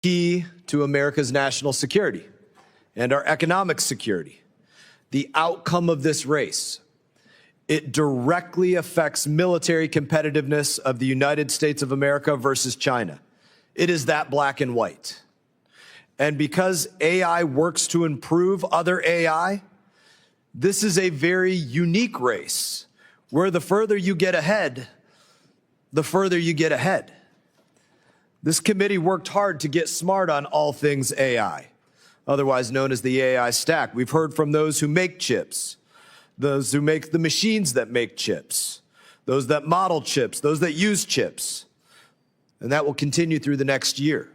key to America's national security and our economic security. The outcome of this race, it directly affects military competitiveness of the United States of America versus China. It is that black and white. And because AI works to improve other AI, this is a very unique race where the further you get ahead, the further you get ahead. This committee worked hard to get smart on all things AI, otherwise known as the AI stack. We've heard from those who make chips, those who make the machines that make chips, those that model chips, those that use chips. And that will continue through the next year.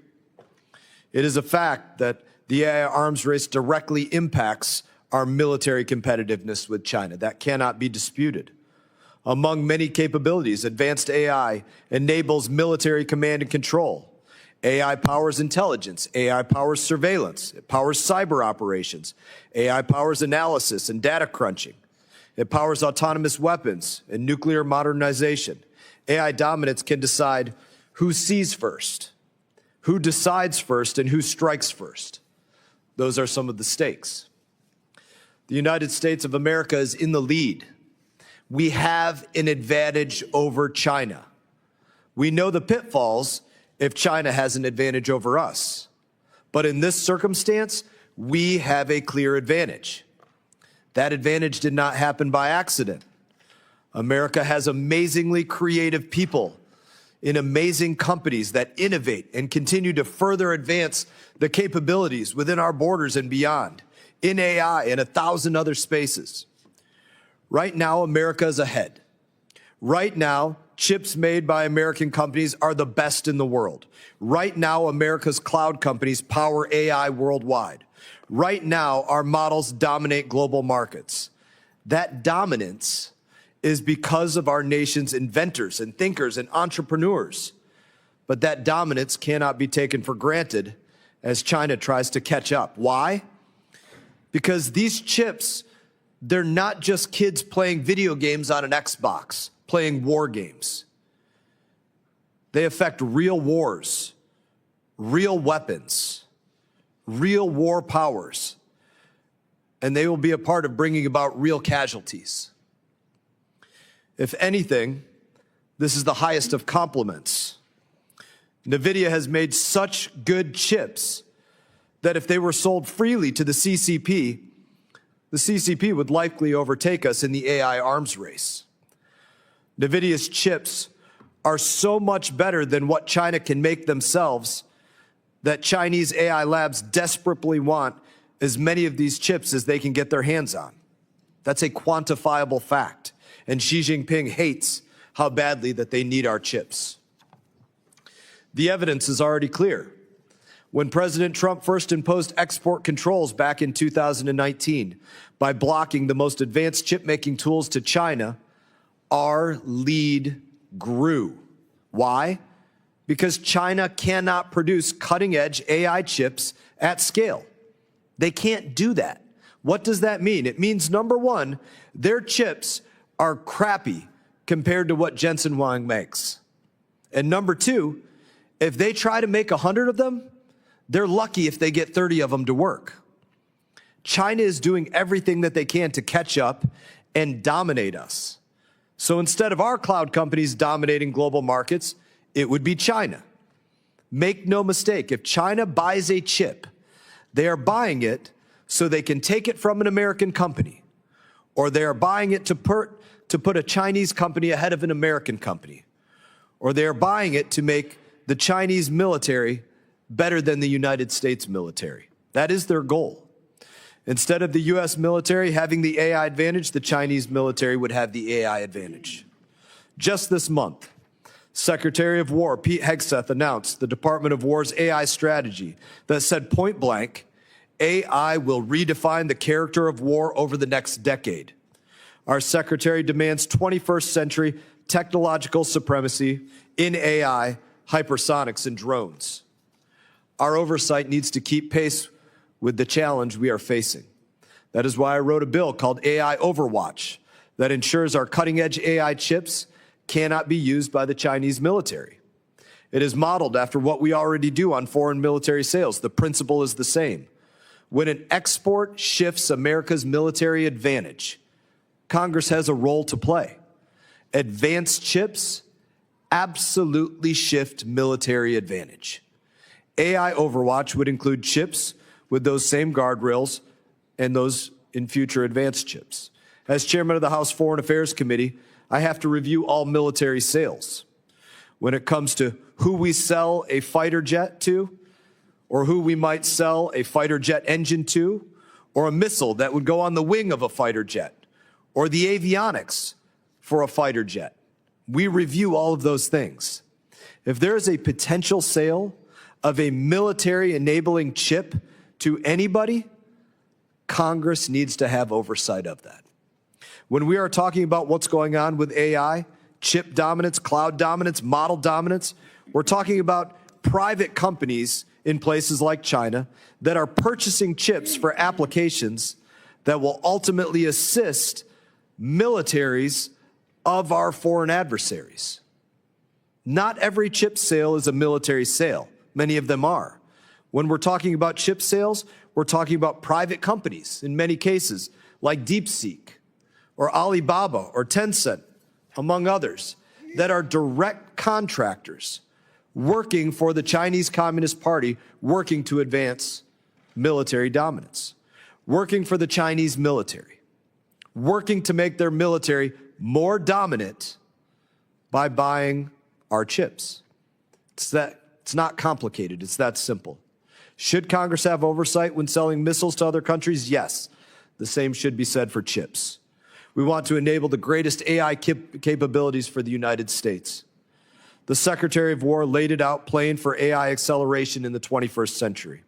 It is a fact that the AI arms race directly impacts our military competitiveness with China. That cannot be disputed. Among many capabilities, advanced AI enables military command and control. AI powers intelligence. AI powers surveillance. It powers cyber operations. AI powers analysis and data crunching. It powers autonomous weapons and nuclear modernization. AI dominance can decide who sees first, who decides first, and who strikes first. Those are some of the stakes. The United States of America is in the lead. We have an advantage over China. We know the pitfalls if China has an advantage over us. But in this circumstance, we have a clear advantage. That advantage did not happen by accident. America has amazingly creative people in amazing companies that innovate and continue to further advance the capabilities within our borders and beyond, in AI and 1,000 other spaces. Right now, America is ahead. Right now, chips made by American companies are the best in the world. Right now, America's cloud companies power AI worldwide. Right now, our models dominate global markets. That dominance is because of our nation's inventors and thinkers and entrepreneurs. But that dominance cannot be taken for granted as China tries to catch up. Why? Because these chips, they're not just kids playing video games on an Xbox, playing war games. They affect real wars, real weapons, real war powers, and they will be a part of bringing about real casualties. If anything, this is the highest of compliments. NVIDIA has made such good chips that if they were sold freely to the CCP would likely overtake us in the AI arms race. NVIDIA's chips are so much better than what China can make themselves that Chinese AI labs desperately want as many of these chips as they can get their hands on. That's a quantifiable fact. And Xi Jinping hates how badly that they need our chips. The evidence is already clear. When President Trump first imposed export controls back in 2019 by blocking the most advanced chip-making tools to China, our lead grew. Why? Because China cannot produce cutting-edge AI chips at scale. They can't do that. What does that mean? It means, number one, their chips are crappy compared to what Jensen Huang makes. And number two, if they try to make 100 of them, they're lucky if they get 30 of them to work. China is doing everything that they can to catch up and dominate us. So instead of our cloud companies dominating global markets, it would be China. Make no mistake, if China buys a chip, they are buying it so they can take it from an American company, or they are buying it to put a Chinese company ahead of an American company, or they are buying it to make the Chinese military better than the United States military. That is their goal. Instead of the U.S. military having the AI advantage, the Chinese military would have the AI advantage. Just this month, Secretary of War Pete Hegseth announced the Department of War's AI strategy that said point blank, AI will redefine the character of war over the next decade. Our secretary demands 21st century technological supremacy in AI, hypersonics, and drones. Our oversight needs to keep pace with the challenge we are facing. That is why I wrote a bill called AI Overwatch that ensures our cutting-edge AI chips cannot be used by the Chinese military. It is modeled after what we already do on foreign military sales. The principle is the same. When an export shifts America's military advantage, Congress has a role to play. Advanced chips absolutely shift military advantage. AI Overwatch would include chips with those same guardrails and those in future advanced chips. As chairman of the House Foreign Affairs Committee, I have to review all military sales. When it comes to who we sell a fighter jet to, or who we might sell a fighter jet engine to, or a missile that would go on the wing of a fighter jet, or the avionics for a fighter jet. We review all of those things. If there is a potential sale of a military enabling chip to anybody, Congress needs to have oversight of that. When we are talking about what's going on with AI, chip dominance, cloud dominance, model dominance, we're talking about private companies in places like China that are purchasing chips for applications that will ultimately assist militaries of our foreign adversaries. Not every chip sale is a military sale. Many of them are. When we're talking about chip sales, we're talking about private companies, in many cases, like DeepSeek or Alibaba or Tencent, among others, that are direct contractors working for the Chinese Communist Party, working to advance military dominance, working for the Chinese military, working to make their military more dominant by buying our chips. It's not complicated. It's that simple. Should Congress have oversight when selling missiles to other countries? Yes. The same should be said for chips. We want to enable the greatest AI capabilities for the United States. The Secretary of War laid it out plain for AI acceleration in the 21st century.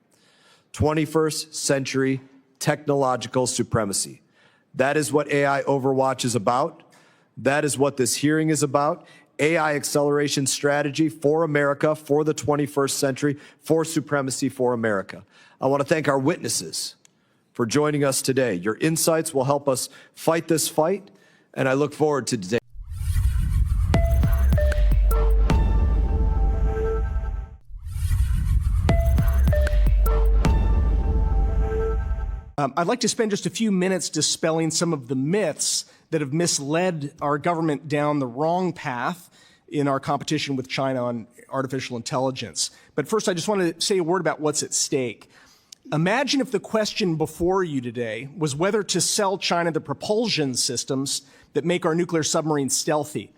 21st century technological supremacy. That is what AI Overwatch is about. That is what this hearing is about. AI acceleration strategy for America, for the 21st century, for supremacy for America. I want to thank our witnesses for joining us today. Your insights will help us fight this fight, and I look forward to today. I'd like to spend just a few minutes dispelling some of the myths that have misled our government down the wrong path in our competition with China on artificial intelligence. But first, I just want to say a word about what's at stake. Imagine if the question before you today was whether to sell China the propulsion systems that make our nuclear submarines stealthy,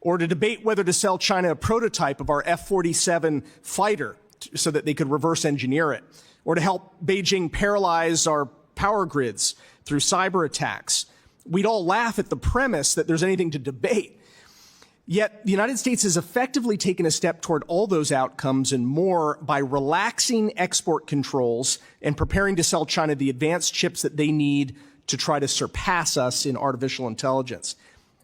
or to debate whether to sell China a prototype of our F-47 fighter so that they could reverse engineer it, or to help Beijing paralyze our power grids through cyber attacks. We'd all laugh at the premise that there's anything to debate. Yet the United States has effectively taken a step toward all those outcomes and more by relaxing export controls and preparing to sell China the advanced chips that they need to try to surpass us in artificial intelligence.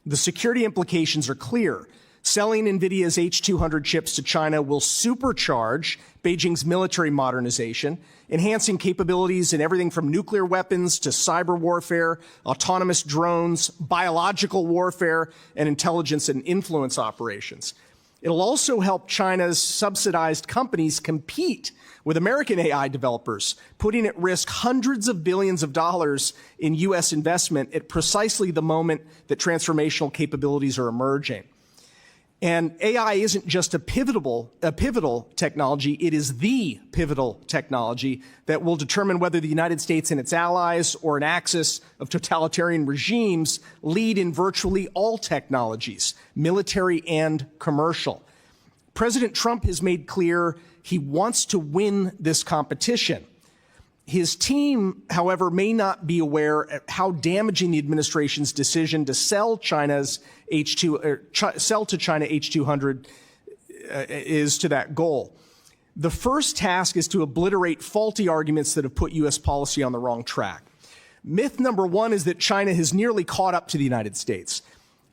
The security implications are clear. Selling NVIDIA's H200 chips to China will supercharge Beijing's military modernization, enhancing capabilities in everything from nuclear weapons to cyber warfare, autonomous drones, biological warfare, and intelligence and influence operations. It'll also help China's subsidized companies compete with American AI developers, putting at risk hundreds of billions of dollars in U.S. investment at precisely the moment that transformational capabilities are emerging. And AI isn't just a pivotal technology, it is the pivotal technology that will determine whether the United States and its allies or an axis of totalitarian regimes lead in virtually all technologies, military and commercial. President Trump has made clear he wants to win this competition. His team, however, may not be aware of how damaging the administration's decision to sell to China H200 is to that goal. The first task is to obliterate faulty arguments that have put U.S. policy on the wrong track. Myth number one is that China has nearly caught up to the United States.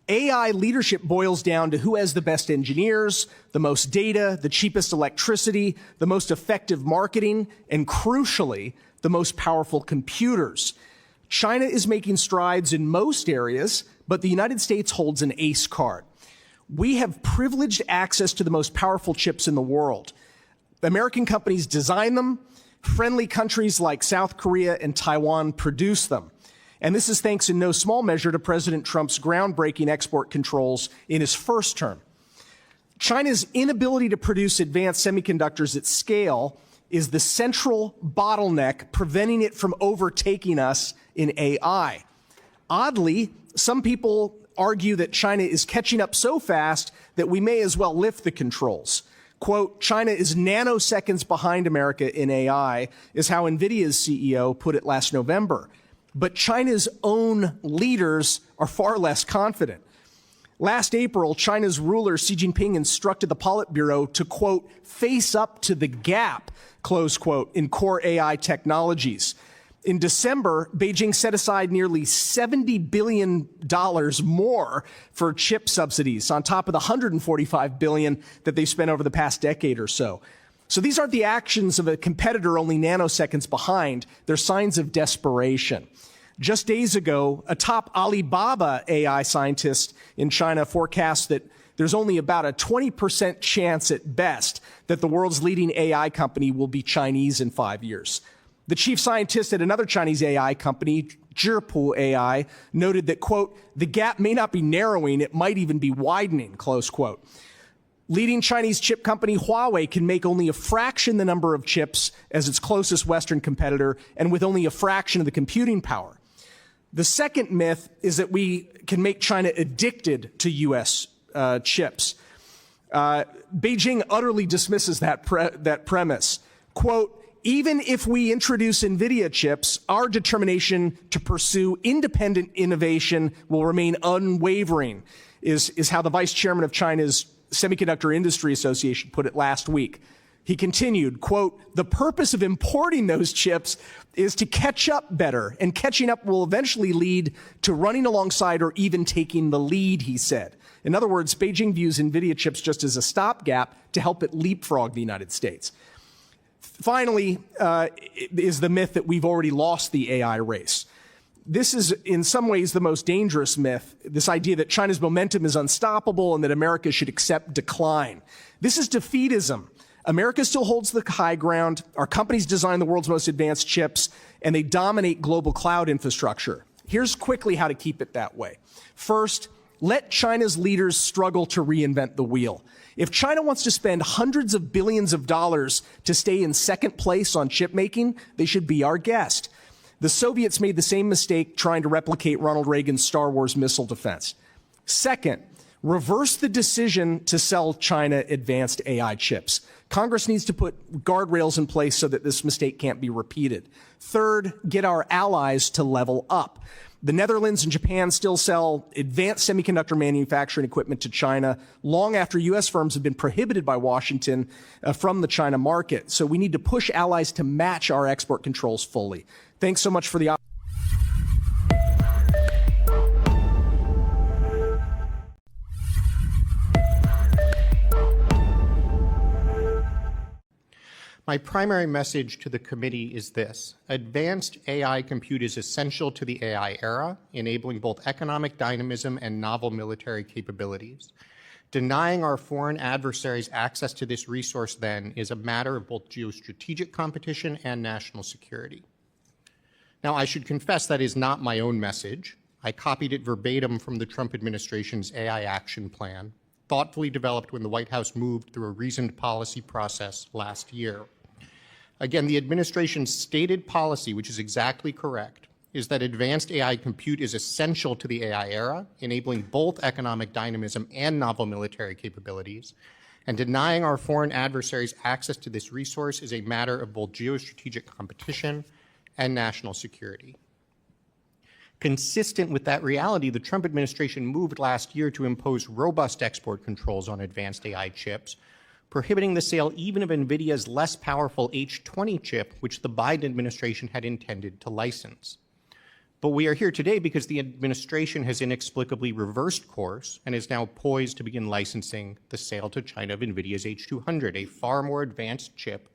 AI leadership boils down to who has the best engineers, the most data, the cheapest electricity, the most effective marketing, and crucially, the most powerful computers. China is making strides in most areas, but the United States holds an ace card. We have privileged access to the most powerful chips in the world. American companies design them. Friendly countries like South Korea and Taiwan produce them. And this is thanks in no small measure to President Trump's groundbreaking export controls in his first term. China's inability to produce advanced semiconductors at scale is the central bottleneck preventing it from overtaking us in AI. Oddly, some people argue that China is catching up so fast that we may as well lift the controls. Quote, China is nanoseconds behind America in AI, is how NVIDIA's CEO put it last November. But China's own leaders are far less confident. Last April, China's ruler Xi Jinping instructed the Politburo to, quote, face up to the gap, close quote, in core AI technologies. In December, Beijing set aside nearly $70 billion more for chip subsidies on top of the $145 billion that they spent over the past decade or so. So these aren't the actions of a competitor only nanoseconds behind. They're signs of desperation. Just days ago, a top Alibaba AI scientist in China forecast that there's only about a 20% chance at best that the world's leading AI company will be Chinese in 5 years. The chief scientist at another Chinese AI company, Zhipu AI, noted that, quote, the gap may not be narrowing, it might even be widening, close quote. Leading Chinese chip company Huawei can make only a fraction the number of chips as its closest Western competitor and with only a fraction of the computing power. The second myth is that we can make China addicted to U.S. chips. Beijing utterly dismisses that premise. Quote, even if we introduce NVIDIA chips, our determination to pursue independent innovation will remain unwavering, is how the vice chairman of China's Semiconductor Industry Association put it last week. He continued, quote, the purpose of importing those chips is to catch up better, and catching up will eventually lead to running alongside or even taking the lead, he said. In other words, Beijing views NVIDIA chips just as a stopgap to help it leapfrog the United States. Finally, is the myth that we've already lost the AI race. This is in some ways the most dangerous myth, this idea that China's momentum is unstoppable and that America should accept decline. This is defeatism. America still holds the high ground. Our companies design the world's most advanced chips, and they dominate global cloud infrastructure. Here's quickly how to keep it that way. First, let China's leaders struggle to reinvent the wheel. If China wants to spend hundreds of billions of dollars to stay in second place on chip making, they should be our guest. The Soviets made the same mistake trying to replicate Ronald Reagan's Star Wars missile defense. Second, reverse the decision to sell China advanced AI chips. Congress needs to put guardrails in place so that this mistake can't be repeated. Third, get our allies to level up. The Netherlands and Japan still sell advanced semiconductor manufacturing equipment to China long after U.S. firms have been prohibited by Washington from the China market. So we need to push allies to match our export controls fully. Thanks so much for the opportunity. My primary message to the committee is this. Advanced AI compute is essential to the AI era, enabling both economic dynamism and novel military capabilities. Denying our foreign adversaries access to this resource, then, is a matter of both geostrategic competition and national security. Now, I should confess that is not my own message. I copied it verbatim from the Trump administration's AI action plan, thoughtfully developed when the White House moved through a reasoned policy process last year. Again, the administration's stated policy, which is exactly correct, is that advanced AI compute is essential to the AI era, enabling both economic dynamism and novel military capabilities, and denying our foreign adversaries access to this resource is a matter of both geostrategic competition and national security. Consistent with that reality, the Trump administration moved last year to impose robust export controls on advanced AI chips, prohibiting the sale even of NVIDIA's less powerful H20 chip, which the Biden administration had intended to license. But we are here today because the administration has inexplicably reversed course and is now poised to begin licensing the sale to China of NVIDIA's H200, a far more advanced chip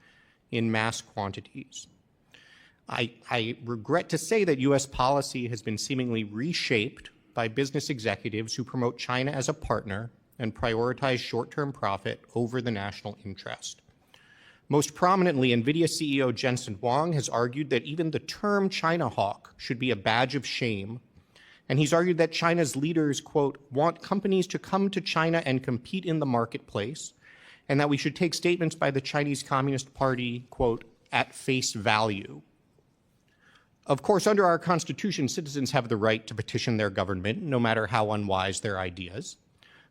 in mass quantities. I regret to say that U.S. policy has been seemingly reshaped by business executives who promote China as a partner and prioritize short-term profit over the national interest. Most prominently, NVIDIA CEO Jensen Huang has argued that even the term China hawk should be a badge of shame, and he's argued that China's leaders, quote, want companies to come to China and compete in the marketplace, and that we should take statements by the Chinese Communist Party, quote, at face value. Of course, under our Constitution, citizens have the right to petition their government, no matter how unwise their ideas.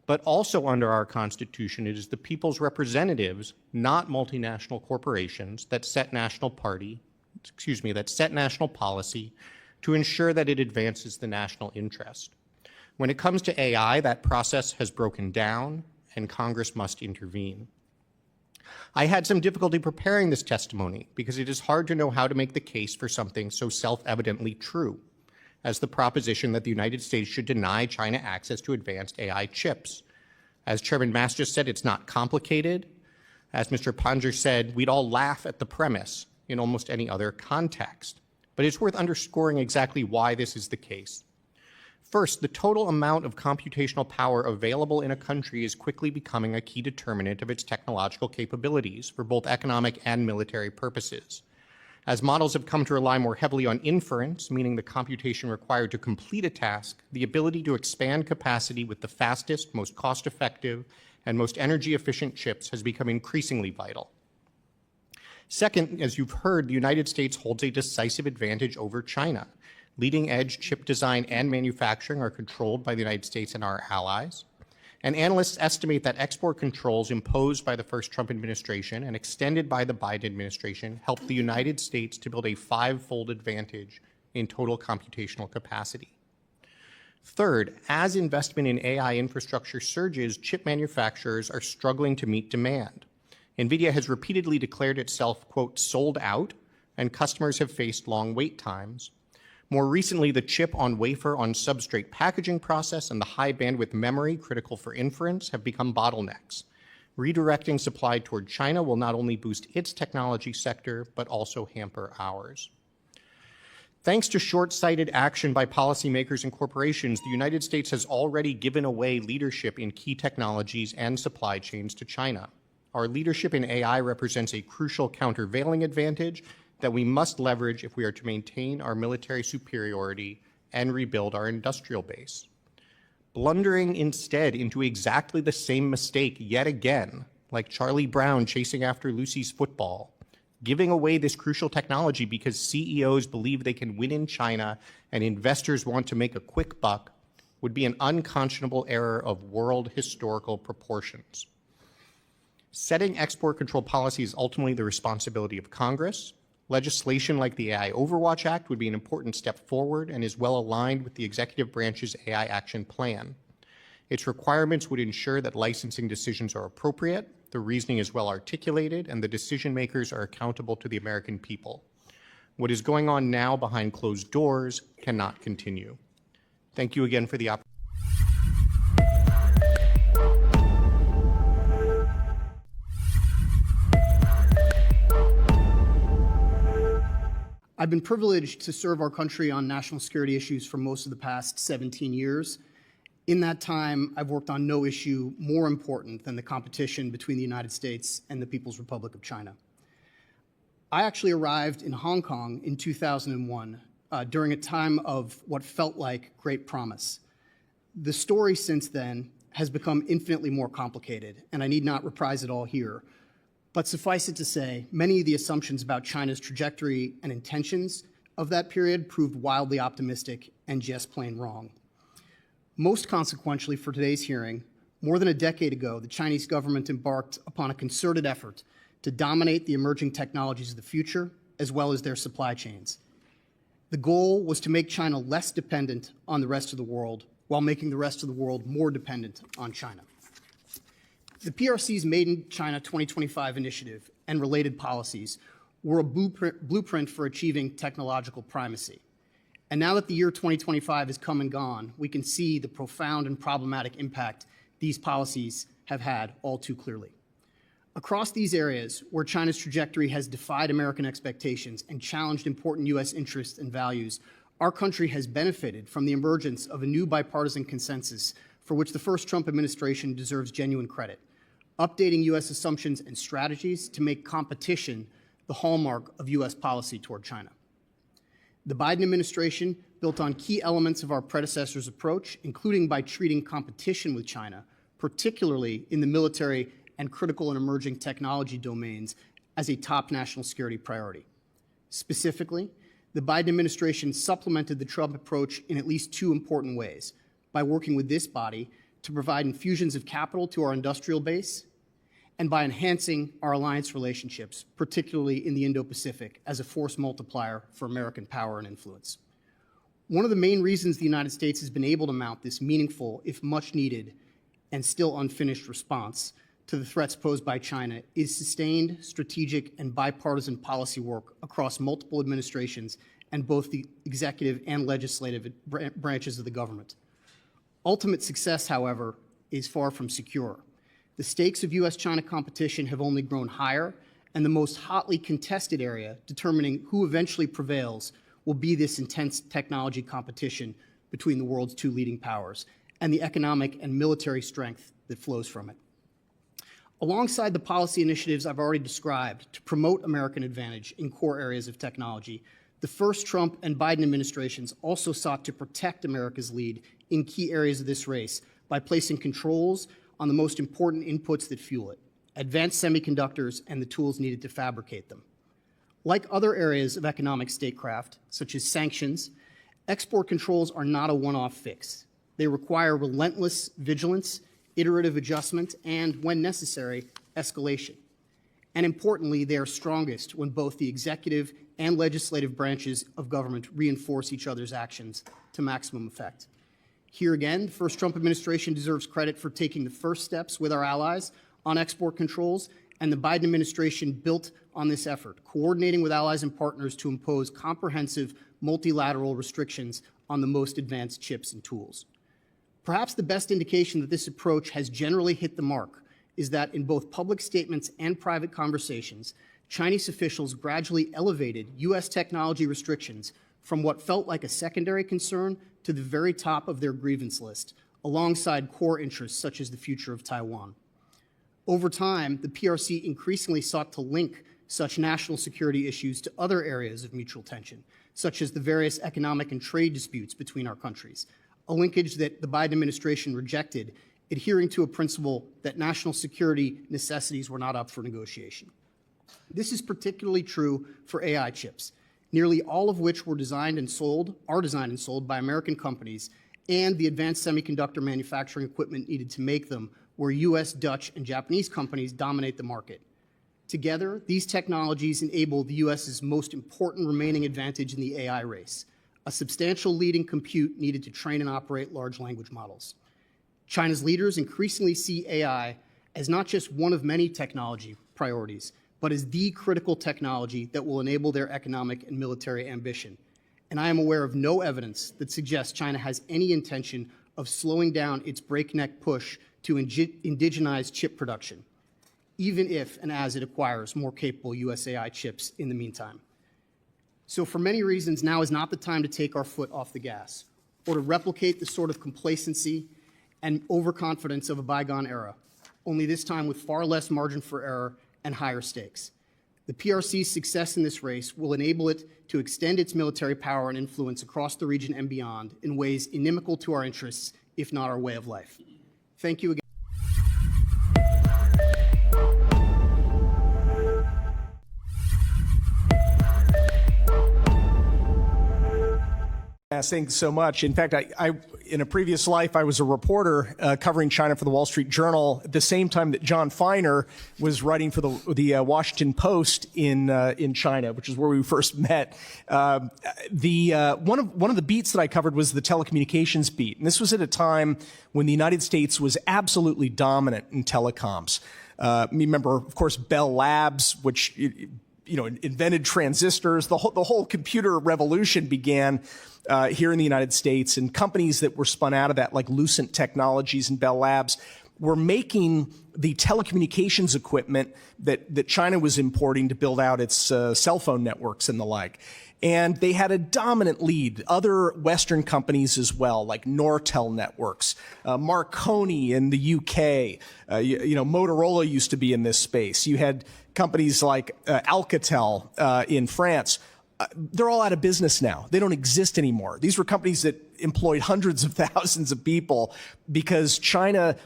But also under our Constitution, it is the people's representatives, not multinational corporations, that set national policy to ensure that it advances the national interest. When it comes to AI, that process has broken down, and Congress must intervene. I had some difficulty preparing this testimony because it is hard to know how to make the case for something so self-evidently true as the proposition that the United States should deny China access to advanced AI chips. As Chairman Mass just said, it's not complicated. As Mr. Panger said, we'd all laugh at the premise in almost any other context. But it's worth underscoring exactly why this is the case. First, the total amount of computational power available in a country is quickly becoming a key determinant of its technological capabilities for both economic and military purposes. As models have come to rely more heavily on inference, meaning the computation required to complete a task, the ability to expand capacity with the fastest, most cost-effective, and most energy-efficient chips has become increasingly vital. Second, as you've heard, the United States holds a decisive advantage over China. Leading-edge chip design and manufacturing are controlled by the United States and our allies. And analysts estimate that export controls imposed by the first Trump administration and extended by the Biden administration helped the United States to build a five-fold advantage in total computational capacity. Third, as investment in AI infrastructure surges, chip manufacturers are struggling to meet demand. NVIDIA has repeatedly declared itself, quote, sold out, and customers have faced long wait times. More recently, the chip-on-wafer-on-substrate packaging process and the high-bandwidth memory critical for inference have become bottlenecks. Redirecting supply toward China will not only boost its technology sector, but also hamper ours. Thanks to short-sighted action by policymakers and corporations, the United States has already given away leadership in key technologies and supply chains to China. Our leadership in AI represents a crucial countervailing advantage that we must leverage if we are to maintain our military superiority and rebuild our industrial base. Blundering instead into exactly the same mistake yet again, like Charlie Brown chasing after Lucy's football, giving away this crucial technology because CEOs believe they can win in China and investors want to make a quick buck, would be an unconscionable error of world historical proportions. Setting export control policy is ultimately the responsibility of Congress. Legislation like the AI Overwatch Act would be an important step forward and is well aligned with the executive branch's AI action plan. Its requirements would ensure that licensing decisions are appropriate, the reasoning is well articulated, and the decision makers are accountable to the American people. What is going on now behind closed doors cannot continue. Thank you again for the opportunity. I've been privileged to serve our country on national security issues for most of the past 17 years. In that time, I've worked on no issue more important than the competition between the United States and the People's Republic of China. I actually arrived in Hong Kong in 2001 during a time of what felt like great promise. The story since then has become infinitely more complicated, and I need not reprise it all here. But suffice it to say, many of the assumptions about China's trajectory and intentions of that period proved wildly optimistic and just plain wrong. Most consequentially for today's hearing, more than a decade ago, the Chinese government embarked upon a concerted effort to dominate the emerging technologies of the future, as well as their supply chains. The goal was to make China less dependent on the rest of the world, while making the rest of the world more dependent on China. The PRC's Made in China 2025 initiative and related policies were a blueprint for achieving technological primacy. And now that the year 2025 has come and gone, we can see the profound and problematic impact these policies have had all too clearly. Across these areas where China's trajectory has defied American expectations and challenged important U.S. interests and values, our country has benefited from the emergence of a new bipartisan consensus for which the first Trump administration deserves genuine credit, updating U.S. assumptions and strategies to make competition the hallmark of U.S. policy toward China. The Biden administration built on key elements of our predecessor's approach, including by treating competition with China, particularly in the military and critical and emerging technology domains, as a top national security priority. Specifically, the Biden administration supplemented the Trump approach in at least two important ways: by working with this body to provide infusions of capital to our industrial base, and by enhancing our alliance relationships, particularly in the Indo-Pacific, as a force multiplier for American power and influence. One of the main reasons the United States has been able to mount this meaningful, if much needed, and still unfinished response to the threats posed by China is sustained, strategic, and bipartisan policy work across multiple administrations and both the executive and legislative branches of the government. Ultimate success, however, is far from secure. The stakes of U.S.-China competition have only grown higher, and the most hotly contested area determining who eventually prevails will be this intense technology competition between the world's two leading powers and the economic and military strength that flows from it. Alongside the policy initiatives I've already described to promote American advantage in core areas of technology, the first Trump and Biden administrations also sought to protect America's lead in key areas of this race by placing controls on the most important inputs that fuel it: advanced semiconductors and the tools needed to fabricate them. Like other areas of economic statecraft, such as sanctions, export controls are not a one-off fix. They require relentless vigilance, iterative adjustment, and, when necessary, escalation. And importantly, they are strongest when both the executive and legislative branches of government reinforce each other's actions to maximum effect. Here again, the first Trump administration deserves credit for taking the first steps with our allies on export controls, and the Biden administration built on this effort, coordinating with allies and partners to impose comprehensive multilateral restrictions on the most advanced chips and tools. Perhaps the best indication that this approach has generally hit the mark is that in both public statements and private conversations, Chinese officials gradually elevated U.S. technology restrictions from what felt like a secondary concern to the very top of their grievance list, alongside core interests such as the future of Taiwan. Over time, the PRC increasingly sought to link such national security issues to other areas of mutual tension, such as the various economic and trade disputes between our countries, a linkage that the Biden administration rejected, adhering to a principle that national security necessities were not up for negotiation. This is particularly true for AI chips, nearly all of which are designed and sold by American companies, and the advanced semiconductor manufacturing equipment needed to make them, where U.S., Dutch, and Japanese companies dominate the market. Together, these technologies enable the U.S.'s most important remaining advantage in the AI race: a substantial lead in compute needed to train and operate large language models. China's leaders increasingly see AI as not just one of many technology priorities, but as the critical technology that will enable their economic and military ambition. And I am aware of no evidence that suggests China has any intention of slowing down its breakneck push to indigenize chip production, even if and as it acquires more capable US AI chips in the meantime. So for many reasons, now is not the time to take our foot off the gas or to replicate the sort of complacency and overconfidence of a bygone era, only this time with far less margin for error and higher stakes. The PRC's success in this race will enable it to extend its military power and influence across the region and beyond in ways inimical to our interests, if not our way of life. Thank you again. Thanks so much. In fact, I in a previous life, I was a reporter covering China for the Wall Street Journal at the same time that John Feiner was writing for the Washington Post in China, which is where we first met. One of the beats that I covered was the telecommunications beat, and this was at a time when the United States was absolutely dominant in telecoms. Remember, of course, Bell Labs, which invented transistors. The whole computer revolution began here in the United States, and companies that were spun out of that, like Lucent Technologies and Bell Labs, were making the telecommunications equipment that China was importing to build out its cell phone networks and the like. And they had a dominant lead. Other Western companies as well, like Nortel Networks, Marconi in the UK, Motorola used to be in this space. You had companies like Alcatel in France. They're all out of business now. They don't exist anymore. These were companies that employed hundreds of thousands of people because China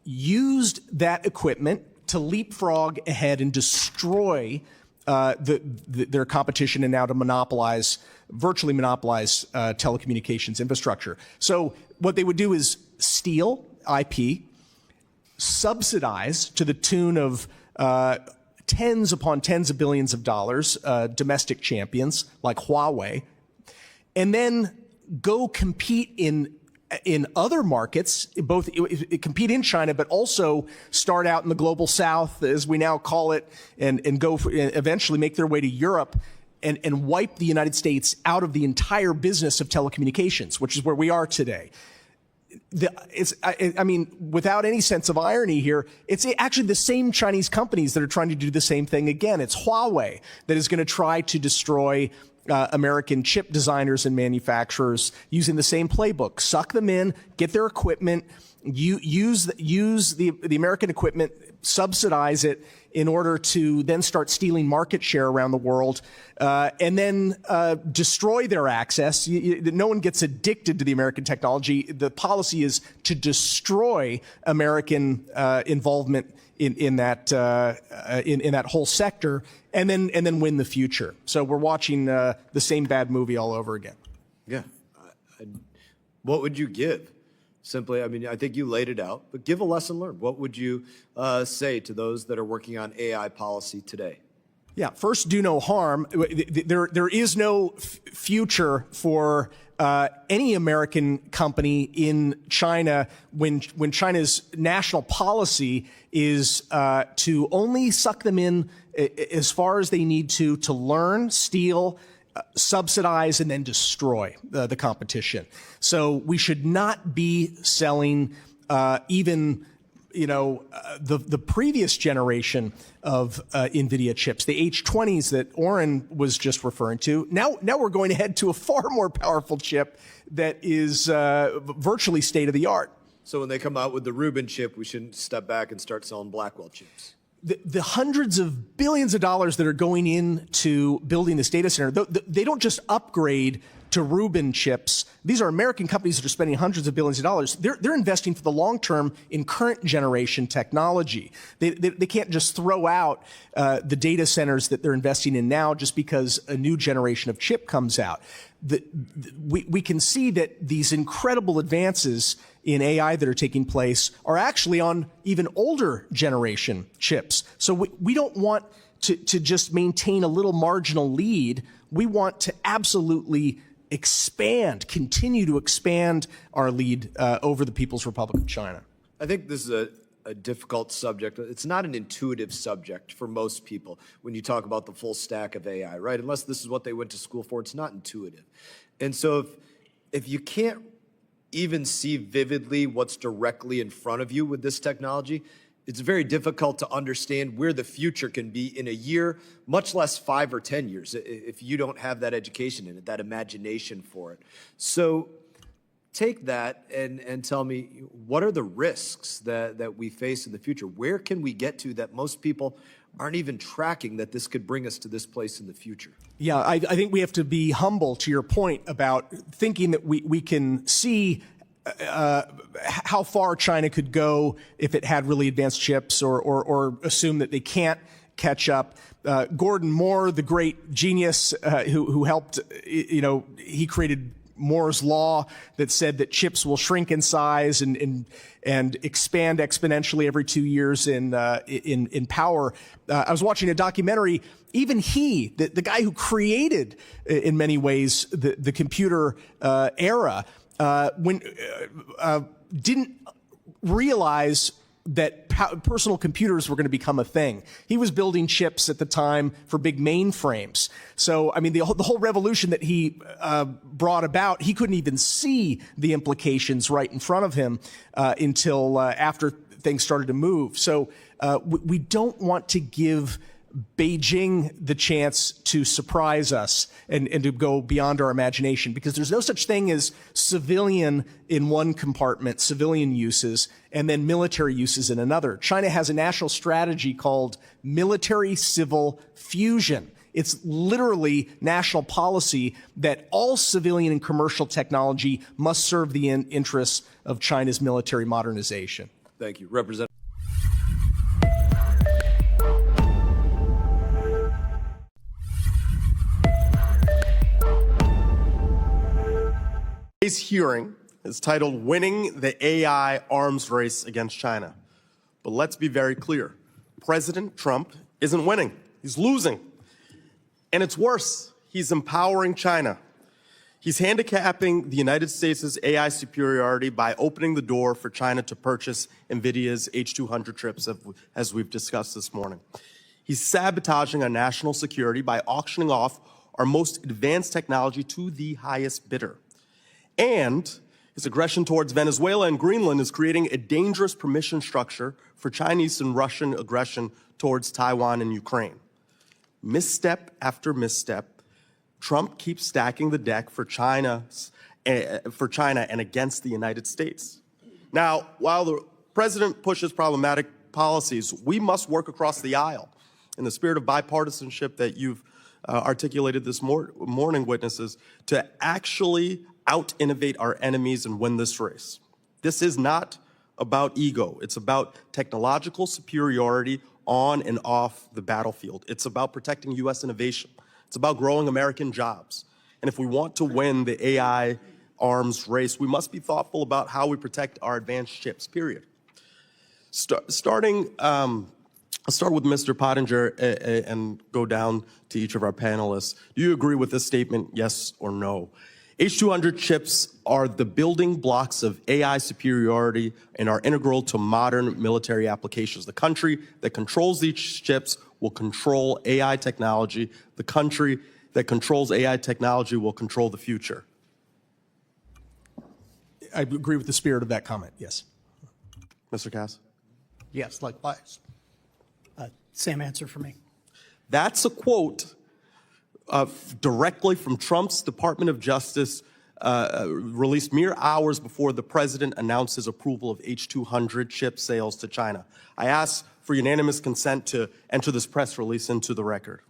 used that equipment to leapfrog ahead and destroy their competition and now to virtually monopolize telecommunications infrastructure. So what they would do is steal IP, subsidize to the tune of tens upon tens of billions of dollars, domestic champions like Huawei, and then go compete in other markets, both compete in China, but also start out in the global south, as we now call it, and go eventually make their way to Europe and wipe the United States out of the entire business of telecommunications, which is where we are today. Without any sense of irony here, it's actually the same Chinese companies that are trying to do the same thing again. It's Huawei that is going to try to destroy American chip designers and manufacturers using the same playbook. Suck them in, get their equipment, use the American equipment, subsidize it in order to then start stealing market share around the world, and then destroy their access. No one gets addicted to the American technology. The policy is to destroy American involvement in that whole sector, and then win the future. So we're watching the same bad movie all over again. Yeah. What would you give? Simply, I think you laid it out, but give a lesson learned. What would you say to those that are working on AI policy today? Yeah, first, do no harm. There is no future for any American company in China when China's national policy is to only suck them in as far as they need to learn, steal, subsidize, and then destroy the competition. So we should not be selling even the previous generation of NVIDIA chips, the H20s that Oren was just referring to. Now we're going to head to a far more powerful chip that is virtually state-of-the-art. So when they come out with the Rubin chip, we shouldn't step back and start selling Blackwell chips. The hundreds of billions of dollars that are going into building this data center, they don't just upgrade to Rubin chips. These are American companies that are spending hundreds of billions of dollars. They're investing for the long term in current generation technology. They can't just throw out the data centers that they're investing in now just because a new generation of chip comes out. We can see that these incredible advances in AI that are taking place are actually on even older generation chips. So we don't want to just maintain a little marginal lead. We want to absolutely continue to expand our lead over the People's Republic of China. I think this is a difficult subject. It's not an intuitive subject for most people when you talk about the full stack of AI, right? Unless this is what they went to school for, it's not intuitive. And so if you can't even see vividly what's directly in front of you with this technology, it's very difficult to understand where the future can be in a year, much less 5 or 10 years, if you don't have that education in it, that imagination for it. So take that and tell me, what are the risks that we face in the future? Where can we get to that most people aren't even tracking that this could bring us to this place in the future? Yeah, I think we have to be humble to your point about thinking that we can see how far China could go if it had really advanced chips, or assume that they can't catch up. Gordon Moore, the great genius who helped, he created Moore's law that said that chips will shrink in size and expand exponentially every 2 years in power. I was watching a documentary. Even he, the guy who created, in many ways, the computer era, didn't realize that personal computers were going to become a thing. He was building chips at the time for big mainframes. So, the whole revolution that he brought about, he couldn't even see the implications right in front of him until after things started to move. So we don't want to give Beijing the chance to surprise us and to go beyond our imagination, because there's no such thing as civilian in one compartment, civilian uses, and then military uses in another. China has a national strategy called military-civil fusion. It's literally national policy that all civilian and commercial technology must serve the interests of China's military modernization. Thank you. Representative. Today's hearing is titled Winning the AI Arms Race Against China. But let's be very clear. President Trump isn't winning. He's losing. And it's worse. He's empowering China. He's handicapping the United States' AI superiority by opening the door for China to purchase NVIDIA's H200 chips, as we've discussed this morning. He's sabotaging our national security by auctioning off our most advanced technology to the highest bidder. And his aggression towards Venezuela and Greenland is creating a dangerous permission structure for Chinese and Russian aggression towards Taiwan and Ukraine. Misstep after misstep, Trump keeps stacking the deck for China and against the United States. Now, while the president pushes problematic policies, we must work across the aisle in the spirit of bipartisanship that you've articulated this morning, witnesses, to actually out-innovate our enemies and win this race. This is not about ego. It's about technological superiority on and off the battlefield. It's about protecting U.S. innovation. It's about growing American jobs. And if we want to win the AI arms race, we must be thoughtful about how we protect our advanced chips, period. I'll start with Mr. Pottinger and go down to each of our panelists. Do you agree with this statement, yes or no? H200 chips are the building blocks of AI superiority and are integral to modern military applications. The country that controls these chips will control AI technology. The country that controls AI technology will control the future. I agree with the spirit of that comment, yes. Mr. Cass? Yes, likewise. Same answer for me. That's a quote directly from Trump's Department of Justice, released mere hours before the president announced his approval of H200 chip sales to China. I ask for unanimous consent to enter this press release into the record.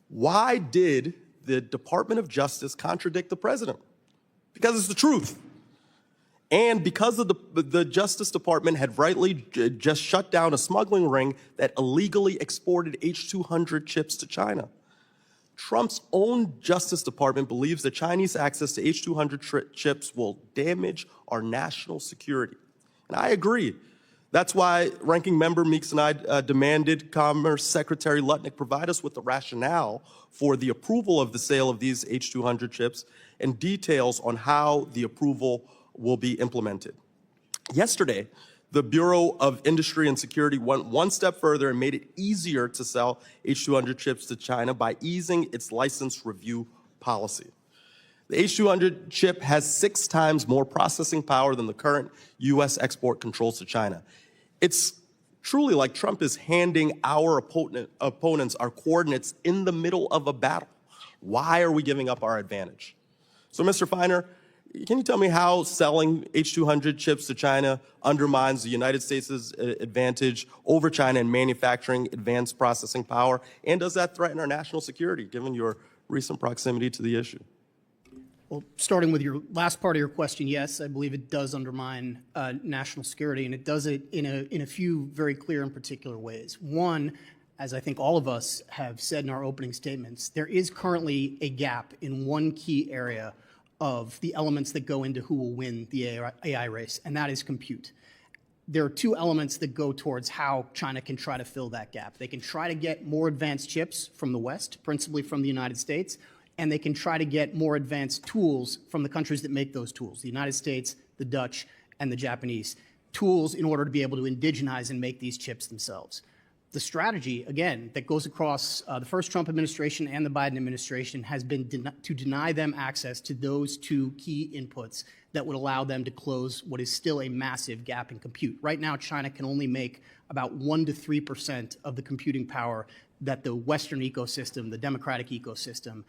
Why did the Department of Justice contradict the president? Because it's the truth. And because the Justice Department had rightly just shut down a smuggling ring that illegally exported H200 chips to China. Trump's own Justice Department believes that Chinese access to H200 chips will damage our national security. And I agree. That's why Ranking Member Meeks and I demanded Commerce Secretary Lutnick provide us with the rationale for the approval of the sale of these H200 chips and details on how the approval will be implemented. Yesterday, the Bureau of Industry and Security went one step further and made it easier to sell H200 chips to China by easing its license review policy. The H200 chip has 6 times more processing power than the current U.S. export controls to China. It's truly like Trump is handing our opponents our coordinates in the middle of a battle. Why are we giving up our advantage? So, Mr. Feiner, can you tell me how selling H200 chips to China undermines the United States' advantage over China in manufacturing advanced processing power? And does that threaten our national security, given your recent proximity to the issue? Well, starting with your last part of your question, yes, I believe it does undermine national security, and it does it in a few very clear and particular ways. One, as I think all of us have said in our opening statements, there is currently a gap in one key area of the elements that go into who will win the AI race, and that is compute. There are 2 elements that go towards how China can try to fill that gap. They can try to get more advanced chips from the West, principally from the United States, and they can try to get more advanced tools from the countries that make those tools, the United States, the Dutch, and the Japanese. Tools in order to be able to indigenize and make these chips themselves. The strategy, again, that goes across the first Trump administration and the Biden administration has been to deny them access to those two key inputs that would allow them to close what is still a massive gap in compute. Right now, China can only make about 1 to 3% of the computing power that the Western ecosystem, the democratic ecosystem,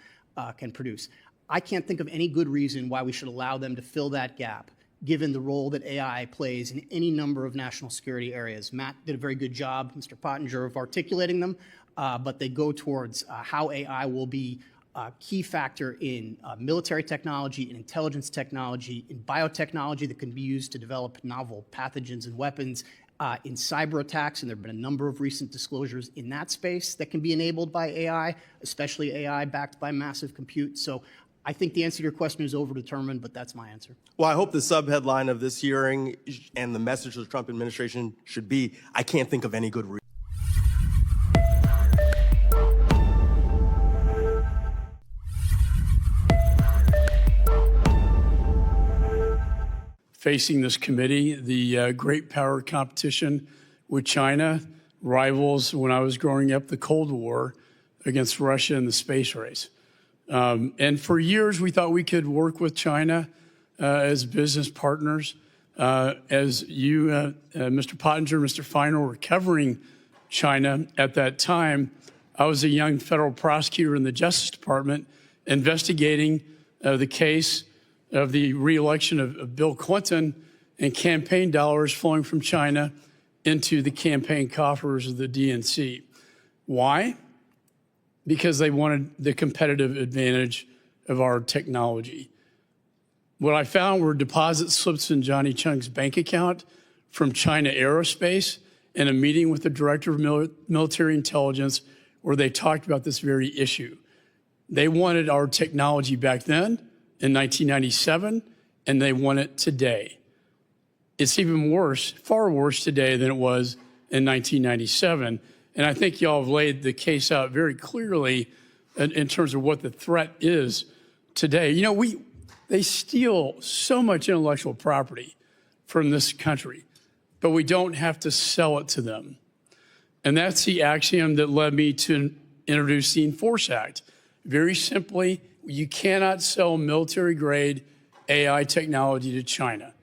can produce. I can't think of any good reason why we should allow them to fill that gap, given the role that AI plays in any number of national security areas. Matt did a very good job, Mr. Pottinger, of articulating them, but they go towards how AI will be a key factor in military technology, in intelligence technology, in biotechnology that can be used to develop novel pathogens and weapons, in cyber attacks, and there have been a number of recent disclosures in that space that can be enabled by AI, especially AI backed by massive compute. So I think the answer to your question is overdetermined, but that's my answer. Well, I hope the subheadline of this hearing and the message of the Trump administration should be, I can't think of any good reason. Facing this committee, the great power competition with China rivals, when I was growing up, the Cold War against Russia in the space race. And for years, we thought we could work with China as business partners. As you, Mr. Pottinger, Mr. Feiner, were covering China at that time, I was a young federal prosecutor in the Justice Department investigating the case of the re-election of Bill Clinton and campaign dollars flowing from China into the campaign coffers of the DNC. Why? Because they wanted the competitive advantage of our technology. What I found were deposit slips in Johnny Chung's bank account from China Aerospace in a meeting with the director of military intelligence where they talked about this very issue. They wanted our technology back then in 1997, and they want it today. It's even worse, far worse today than it was in 1997. And I think y'all have laid the case out very clearly in terms of what the threat is today. You know, they steal so much intellectual property from this country, but we don't have to sell it to them. And that's the axiom that led me to introduce the Enforce Act. Very simply, you cannot sell military-grade AI technology to China.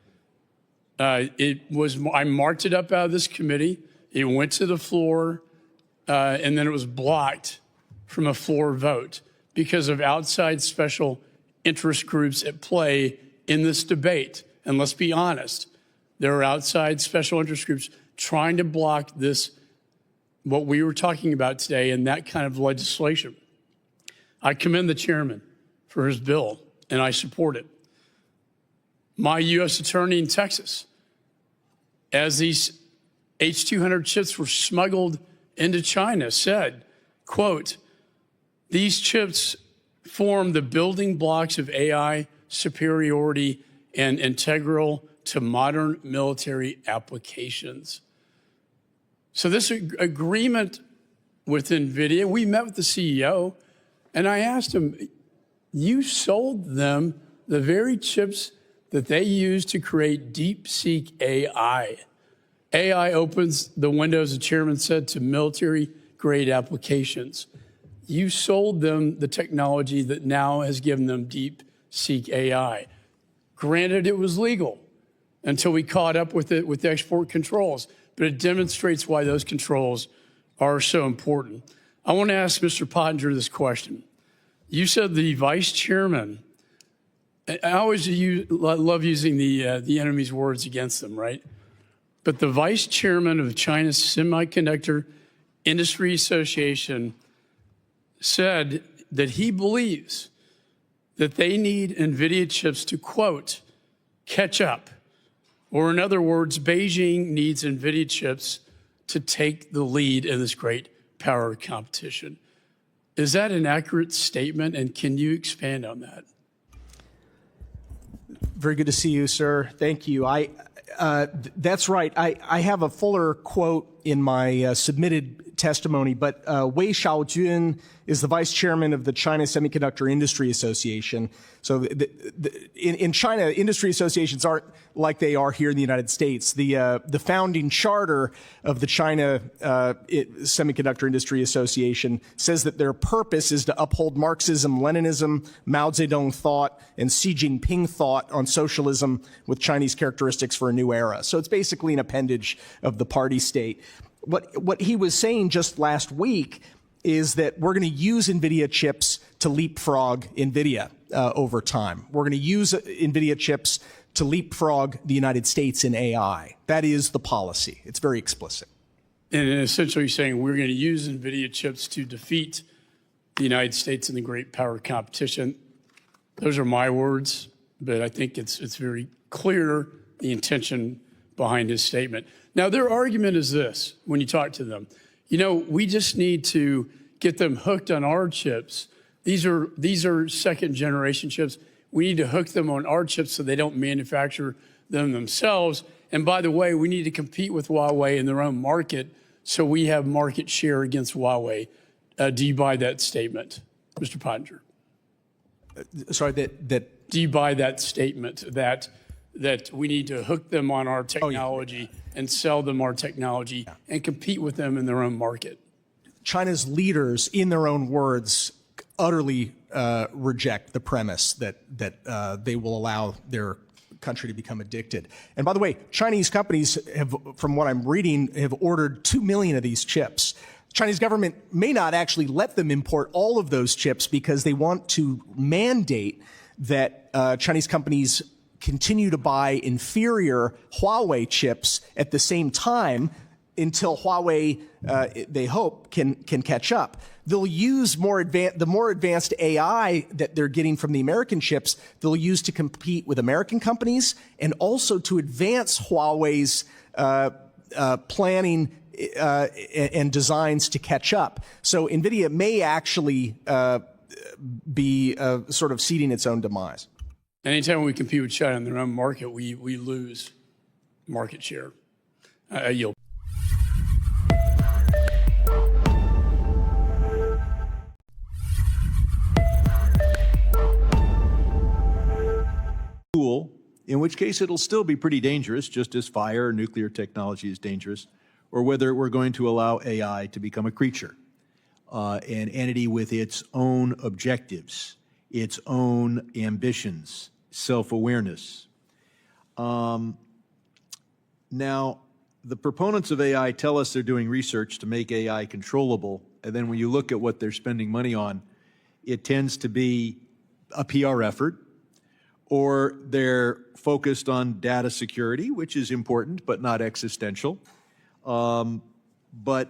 I marked it up out of this committee. It went to the floor, and then it was blocked from a floor vote because of outside special interest groups at play in this debate. And let's be honest, there are outside special interest groups trying to block this, what we were talking about today, and that kind of legislation. I commend the chairman for his bill, and I support it. My U.S. attorney in Texas, as these H-200 chips were smuggled into China, said, quote, "These chips form the building blocks of AI superiority and integral to modern military applications." So this agreement with NVIDIA, we met with the CEO, and I asked him, you sold them the very chips that they use to create DeepSeek AI. AI opens the window, as the chairman said, to military-grade applications. You sold them the technology that now has given them DeepSeek AI. Granted, it was legal until we caught up with it with export controls, but it demonstrates why those controls are so important. I want to ask Mr. Pottinger this question. You said the vice chairman, I always love using the enemy's words against them, right? But the vice chairman of China's Semiconductor Industry Association said that he believes that they need NVIDIA chips to, quote, catch up. Or in other words, Beijing needs NVIDIA chips to take the lead in this great power competition. Is that an accurate statement, and can you expand on that? Very good to see you, sir. Thank you. That's right. I have a fuller quote in my submitted testimony, but Wei Xiaojun is the vice chairman of the China Semiconductor Industry Association. So in China, industry associations aren't like they are here in the United States. The founding charter of the China Semiconductor Industry Association says that their purpose is to uphold Marxism, Leninism, Mao Zedong thought, and Xi Jinping thought on socialism with Chinese characteristics for a new era. So it's basically an appendage of the party state. What he was saying just last week is that we're going to use NVIDIA chips to leapfrog NVIDIA over time. We're going to use NVIDIA chips to leapfrog the United States in AI. That is the policy. It's very explicit. And essentially saying we're going to use NVIDIA chips to defeat the United States in the great power competition. Those are my words, but I think it's very clear the intention behind his statement. Now, their argument is this, when you talk to them, we just need to get them hooked on our chips. These are second generation chips. We need to hook them on our chips so they don't manufacture them themselves. And by the way, we need to compete with Huawei in their own market so we have market share against Huawei. Do you buy that statement, Mr. Pottinger? Sorry, do you buy that statement that we need to hook them on our technology and sell them our technology and compete with them in their own market? China's leaders, in their own words, utterly reject the premise that they will allow their country to become addicted. And by the way, Chinese companies have, from what I'm reading, have ordered 2 million of these chips. Chinese government may not actually let them import all of those chips because they want to mandate that Chinese companies continue to buy inferior Huawei chips at the same time until Huawei, they hope, can catch up. They'll use the more advanced AI that they're getting from the American chips, they'll use to compete with American companies and also to advance Huawei's planning and designs to catch up. So NVIDIA may actually be sort of seeding its own demise. Anytime we compete with China in their own market, we lose market share. I yield. In which case it'll still be pretty dangerous, just as fire or nuclear technology is dangerous, or whether we're going to allow AI to become a creature, an entity with its own objectives, its own ambitions, self-awareness. Now, the proponents of AI tell us they're doing research to make AI controllable, and then when you look at what they're spending money on, it tends to be a PR effort, or they're focused on data security, which is important but not existential. But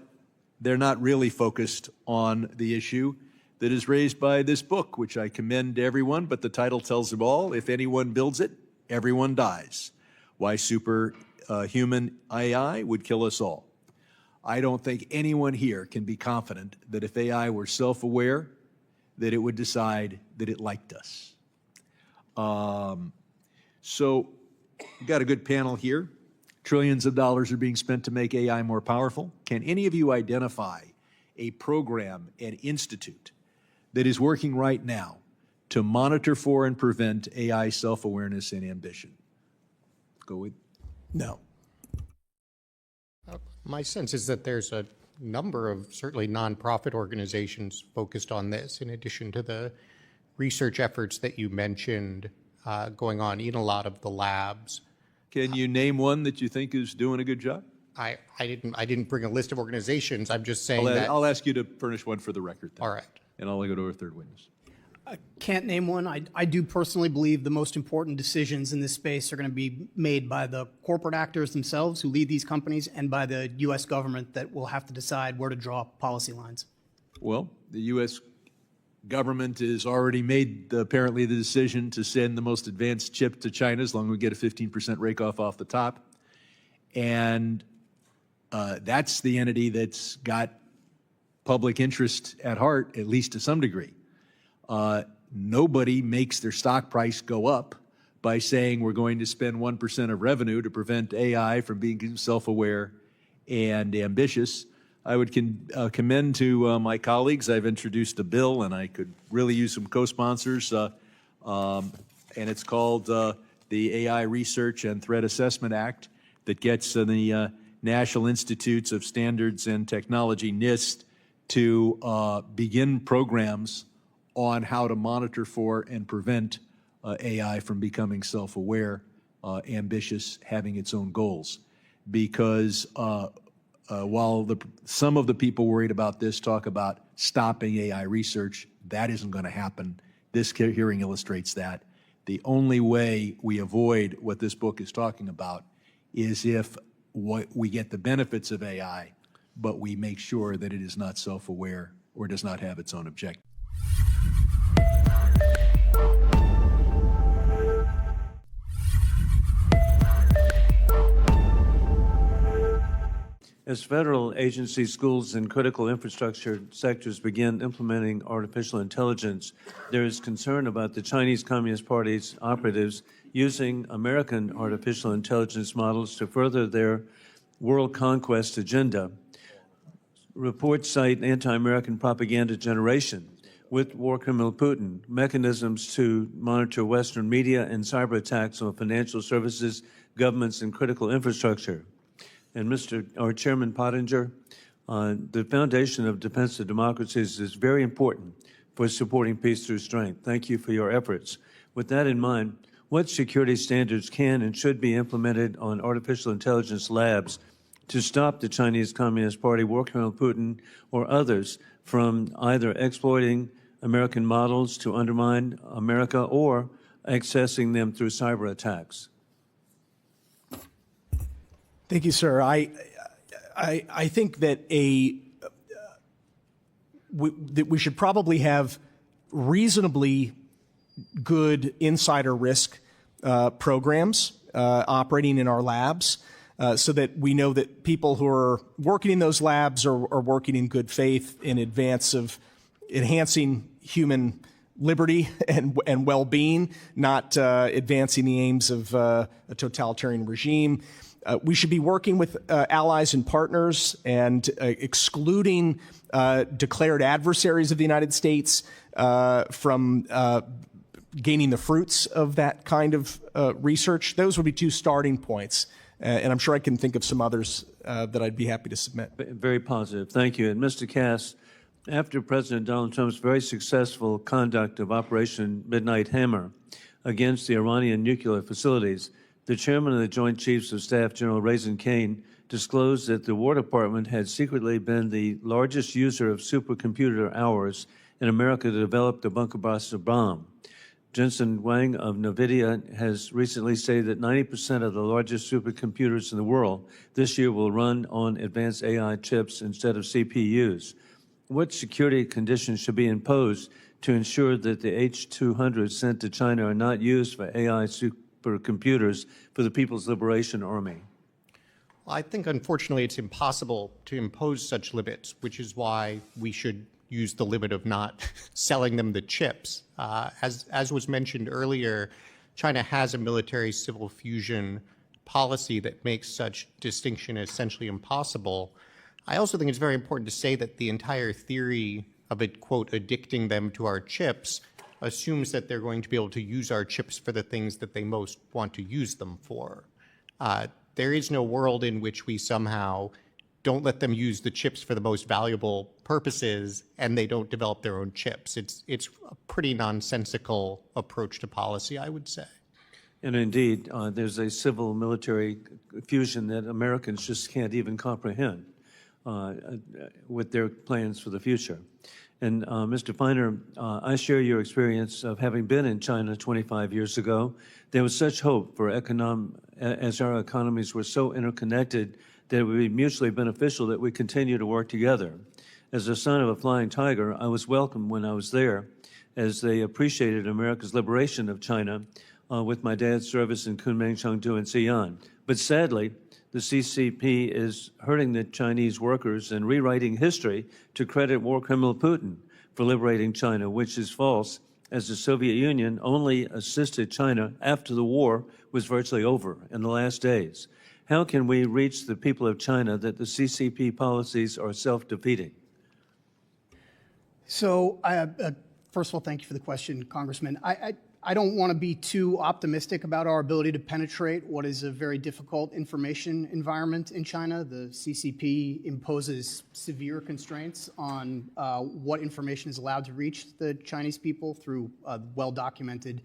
they're not really focused on the issue that is raised by this book, which I commend to everyone, but the title tells them all: if anyone builds it, everyone dies. Why superhuman AI would kill us all. I don't think anyone here can be confident that if AI were self-aware, that it would decide that it liked us. So we've got a good panel here. Trillions of dollars are being spent to make AI more powerful. Can any of you identify a program, an institute that is working right now to monitor for and prevent AI self-awareness and ambition? Go with No. My sense is that there's a number of certainly nonprofit organizations focused on this, in addition to the research efforts that you mentioned going on in a lot of the labs. Can you name one that you think is doing a good job? I didn't bring a list of organizations. I'm just saying that. I'll ask you to furnish one for the record then. All right. And I'll go to a third witness. I can't name one. I do personally believe the most important decisions in this space are going to be made by the corporate actors themselves who lead these companies and by the U.S. government that will have to decide where to draw policy lines. Well, the U.S. government has already made apparently the decision to send the most advanced chip to China as long as we get a 15% rake off the top. And that's the entity that's got public interest at heart, at least to some degree. Nobody makes their stock price go up by saying we're going to spend 1% of revenue to prevent AI from being self-aware and ambitious. I would commend to my colleagues. I've introduced a bill, and I could really use some co-sponsors, and it's called the AI Research and Threat Assessment Act that gets the National Institutes of Standards and Technology, NIST, to begin programs on how to monitor for and prevent AI from becoming self-aware, ambitious, having its own goals. Because while some of the people worried about this talk about stopping AI research, that isn't going to happen. This hearing illustrates that. The only way we avoid what this book is talking about is if we get the benefits of AI, but we make sure that it is not self-aware or does not have its own objective. As federal agencies, schools, and critical infrastructure sectors begin implementing artificial intelligence, there is concern about the Chinese Communist Party's operatives using American artificial intelligence models to further their world conquest agenda. Reports cite anti-American propaganda generation with war criminal Putin, mechanisms to monitor Western media, and cyber attacks on financial services, governments, and critical infrastructure. And our Chairman Pottinger, the foundation of defense of democracies is very important for supporting peace through strength. Thank you for your efforts. With that in mind, what security standards can and should be implemented on artificial intelligence labs to stop the Chinese Communist Party, war criminal Putin, or others from either exploiting American models to undermine America or accessing them through cyber attacks? Thank you, sir. I think that we should probably have reasonably good insider risk programs operating in our labs so that we know that people who are working in those labs are working in good faith in advance of enhancing human liberty and well-being, not advancing the aims of a totalitarian regime. We should be working with allies and partners and excluding declared adversaries of the United States from gaining the fruits of that kind of research. Those would be two starting points. And I'm sure I can think of some others that I'd be happy to submit. Very positive. Thank you. And Mr. Cass, after President Donald Trump's very successful conduct of Operation Midnight Hammer against the Iranian nuclear facilities, the chairman of the Joint Chiefs of Staff, General Raisin Kane, disclosed that the War Department had secretly been the largest user of supercomputer hours in America to develop the bunker buster bomb. Jensen Huang of NVIDIA has recently stated that 90% of the largest supercomputers in the world this year will run on advanced AI chips instead of CPUs. What security conditions should be imposed to ensure that the H-200 sent to China are not used for AI supercomputers for the People's Liberation Army? Well, I think, unfortunately, it's impossible to impose such limits, which is why we should use the limit of not selling them the chips. As was mentioned earlier, China has a military-civil fusion policy that makes such distinction essentially impossible. I also think it's very important to say that the entire theory of it, quote, addicting them to our chips assumes that they're going to be able to use our chips for the things that they most want to use them for. There is no world in which we somehow don't let them use the chips for the most valuable purposes and they don't develop their own chips. It's a pretty nonsensical approach to policy, I would say. And indeed, there's a civil-military fusion that Americans just can't even comprehend with their plans for the future. And Mr. Feiner, I share your experience of having been in China 25 years ago. There was such hope for as our economies were so interconnected that it would be mutually beneficial that we continue to work together. As a son of a flying tiger, I was welcomed when I was there, as they appreciated America's liberation of China with my dad's service in Kunming, Chengdu, and Xi'an. But sadly, the CCP is hurting the Chinese workers and rewriting history to credit war criminal Putin for liberating China, which is false, as the Soviet Union only assisted China after the war was virtually over in the last days. How can we reach the people of China that the CCP policies are self-defeating? So, first of all, thank you for the question, Congressman. I don't want to be too optimistic about our ability to penetrate what is a very difficult information environment in China. The CCP imposes severe constraints on what information is allowed to reach the Chinese people through a well-documented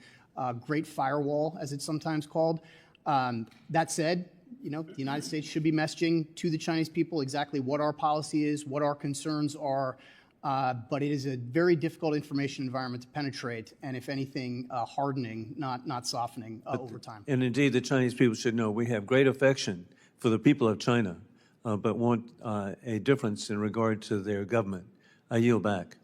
Great Firewall, as it's sometimes called. That said, the United States should be messaging to the Chinese people exactly what our policy is, what our concerns are. But it is a very difficult information environment to penetrate, and if anything, hardening, not softening over time. And indeed, the Chinese people should know we have great affection for the people of China, but want a difference in regard to their government. I yield back.